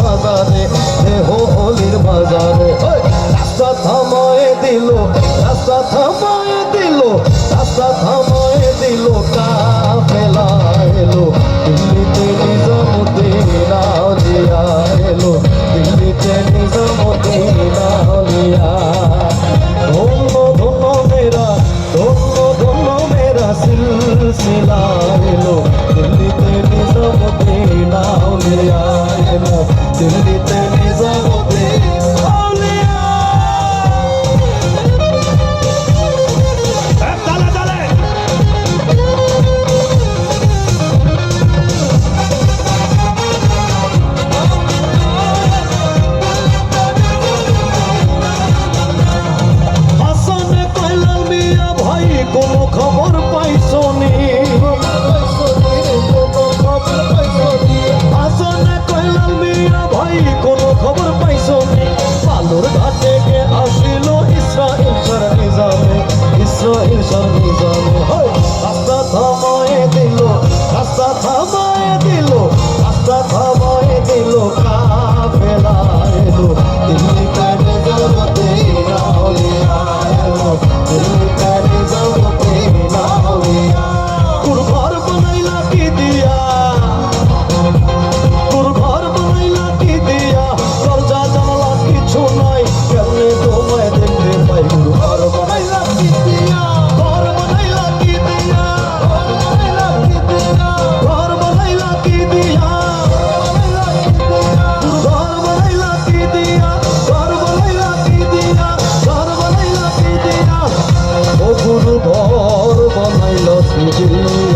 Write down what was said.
মাজারে দেহ অলির বাজারে রাস্তা থামায়ে দিল রাস্তা থামায়ে দিল রাস্তা থামায়ে দিল কাফেলা এলো দিল্লিতে নিজামুদ্দিন আউলিয়া এলো দিল্লিতে নিজামুদ্দিন আউলিয়া ধন্য ধন্য মেরা সিলসিলা এলো দিল্লিতে নিজামুদ্দিন আউলিয়া এলো দিল্লিতে নিজামুদ্দিন আউলিয়া কোনো খবর পাইছো নি হাসানে কইলাল মিয়া ভাই কোনো খবর পাইছো নি বালুর ঘাটে গে আসিল ইসরাইল সর নিজামে ইসরাইল সর নিজামে রাস্তা থামায়ে দিল রাস্তা থামায়ে দিল রাস্তা থামায়ে দিল কাফেলা এলো দিল্লিতে নিজামুদ্দিন আউলিয়া এলো দিল্লিতে নিজামুদ্দিন আউলিয়া তোর ঘর বানাইলা কি দিয়া তোর ঘর বানাইলা কি দিয়া দরজা জানালা কিছু নাই কেমনে তোমায় দেখতে পাই তোর ঘর বানাইলা কি দিয়া ঘর বানাইলা কি দিয়া ঘর বানাইলা কি দিয়া ঘর বানাইলা কি দিয়া ঘর বানাইলা কি দিয়া ঘর বানাইলা কি দিয়া ও গুরু ঘর বানাইলা কি দিয়া